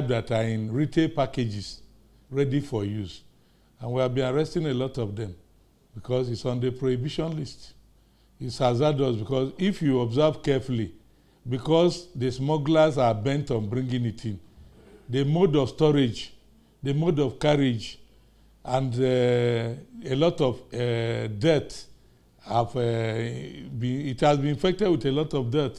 that are in retail packages ready for use. And we have been arresting a lot of them because it's on the prohibition list. It's hazardous because if you observe carefully, because the smugglers are bent on bringing it in, the mode of storage, the mode of carriage, and a lot of dirt it has been infected with a lot of dirt.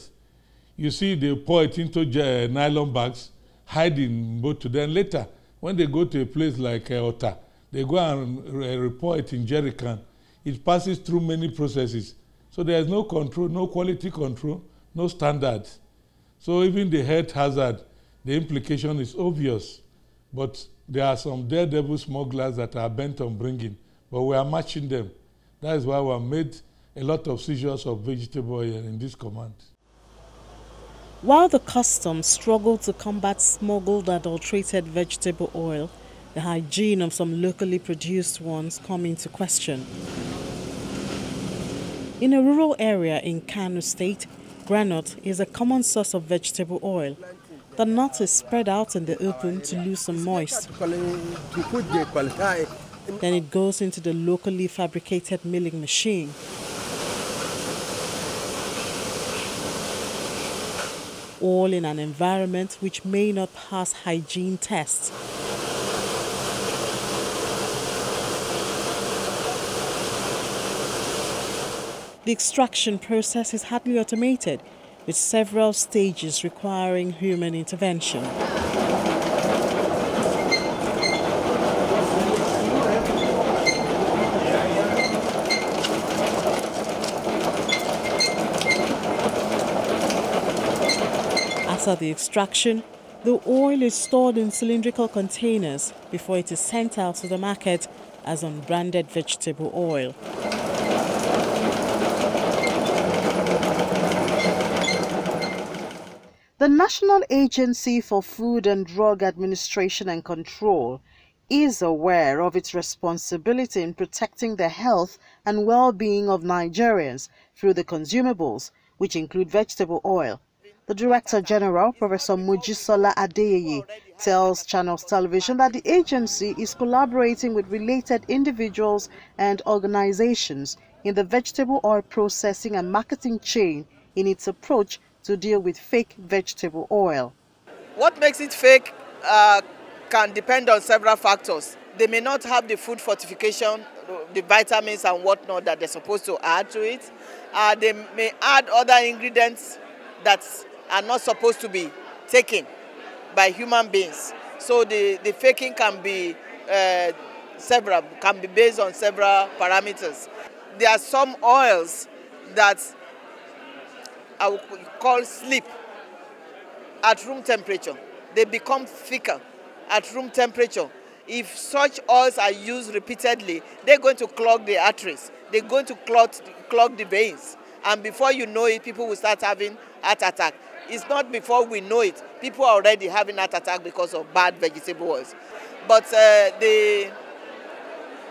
You see, they pour it into nylon bags, hide in both. Then later, when they go to a place like Ota, they go and report it in jerry can. It passes through many processes. So there is no control, no quality control, no standards. So even the health hazard, the implication is obvious. But there are some daredevil smugglers that are bent on bringing, but we are matching them. That is why we have made a lot of seizures of vegetable oil in this command. While the customs struggle to combat smuggled adulterated vegetable oil, the hygiene of some locally produced ones come into question. In a rural area in Kano State, granite is a common source of vegetable oil. The nut is spread out in the open to loosen moist. Then it goes into the locally fabricated milling machine. All in an environment which may not pass hygiene tests. The extraction process is hardly automated, with several stages requiring human intervention. After the extraction, the oil is stored in cylindrical containers before it is sent out to the market as unbranded vegetable oil. The National Agency for Food and Drug Administration and Control is aware of its responsibility in protecting the health and well-being of Nigerians through the consumables, which include vegetable oil. The Director General, Professor Mojisola Adeyeye, tells Channels Television that the agency is collaborating with related individuals and organizations in the vegetable oil processing and marketing chain in its approach to deal with fake vegetable oil. What makes it fake can depend on several factors. They may not have the food fortification, the vitamins and whatnot that they're supposed to add to it. They may add other ingredients that are not supposed to be taken by human beings. So the faking can be based on several parameters. There are some oils that I would call sleep at room temperature. They become thicker at room temperature. If such oils are used repeatedly, they're going to clog the arteries. They're going to clog the veins. And before you know it, people will start having heart attack. It's not before we know it. People are already having heart attack because of bad vegetable oils. But the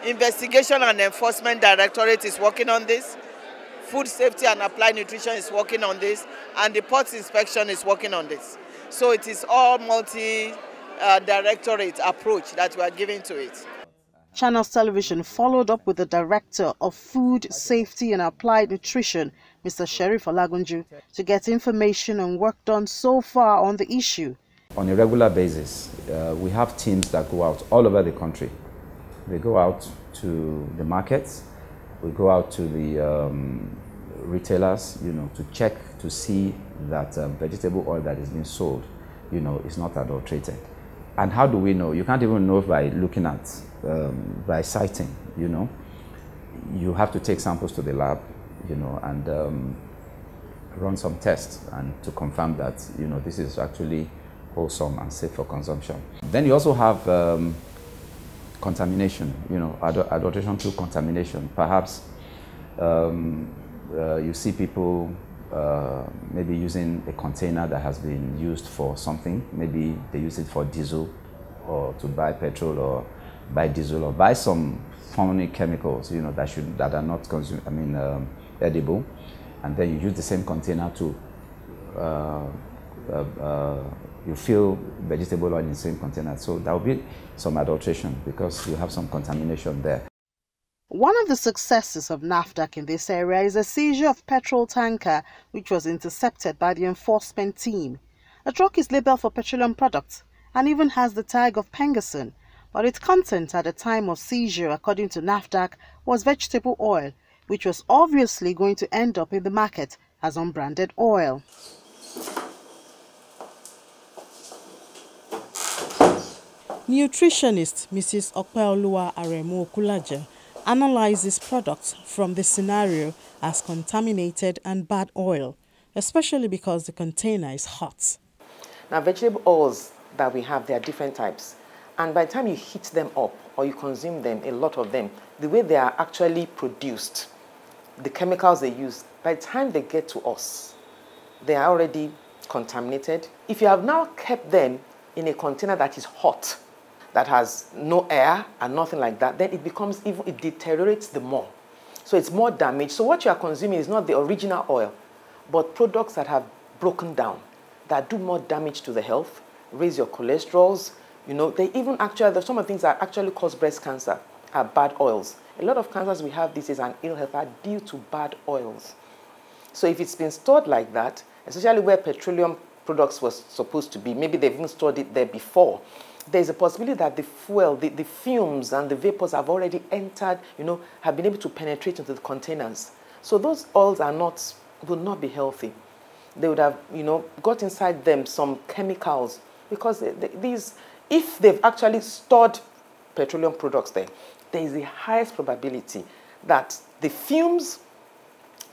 Investigation and Enforcement Directorate is working on this. Food Safety and Applied Nutrition is working on this, and the Ports Inspection is working on this. So it is all multi-directorate approach that we are giving to it. Channels Television followed up with the Director of Food Safety and Applied Nutrition, Mr. Sheriff Olagunju, to get information on work done so far on the issue. On a regular basis, we have teams that go out all over the country. They go out to the markets. We go out to the retailers, to check to see that vegetable oil that is being sold, is not adulterated. And how do we know? You can't even know by looking at, by sighting, You have to take samples to the lab, and run some tests and to confirm that, this is actually wholesome and safe for consumption. Then you also have contamination, adulteration through contamination. Perhaps you see people maybe using a container that has been used for something. Maybe they use it for diesel, or to buy petrol, or buy diesel, or buy some funny chemicals, that are not edible, and then you use the same container to you fill vegetable oil in the same container. So there will be some adulteration because you have some contamination there. One of the successes of NAFDAC in this area is a seizure of petrol tanker which was intercepted by the enforcement team. The truck is labeled for petroleum products and even has the tag of Pengason, but its content at the time of seizure, according to NAFDAC, was vegetable oil, which was obviously going to end up in the market as unbranded oil. Nutritionist Mrs. Okpeoluwa Aremu Okulaja analyzes products from this scenario as contaminated and bad oil, especially because the container is hot. Now, vegetable oils that we have, there are different types. And by the time you heat them up or you consume them, a lot of them, the way they are actually produced, the chemicals they use, by the time they get to us, they are already contaminated. If you have now kept them in a container that is hot, that has no air and nothing like that, then it becomes even, it deteriorates the more. So it's more damaged. So what you are consuming is not the original oil, but products that have broken down, that do more damage to the health, raise your cholesterols. You know, they even actually, there's some of the things that actually cause breast cancer are bad oils. A lot of cancers we have these days and ill health are due to bad oils. So if it's been stored like that, especially where petroleum products was supposed to be, maybe they've even stored it there before, there's a possibility that the fuel, the fumes and the vapors have already entered, you know, have been able to penetrate into the containers. So those oils would not be healthy. They would have, you know, got inside them some chemicals because if they've actually stored petroleum products there is the highest probability that the fumes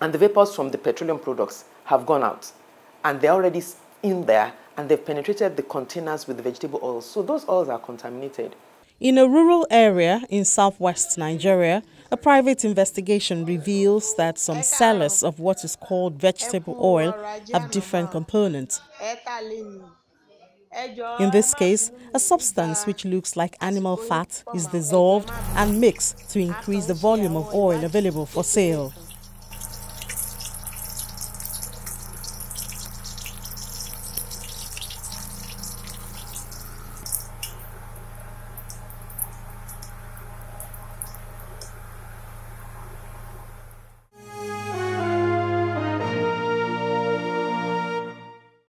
and the vapors from the petroleum products have gone out and they're already in there and they've penetrated the containers with the vegetable oils. So those oils are contaminated. In a rural area in southwest Nigeria, a private investigation reveals that some sellers of what is called vegetable oil have different components. In this case, a substance which looks like animal fat is dissolved and mixed to increase the volume of oil available for sale.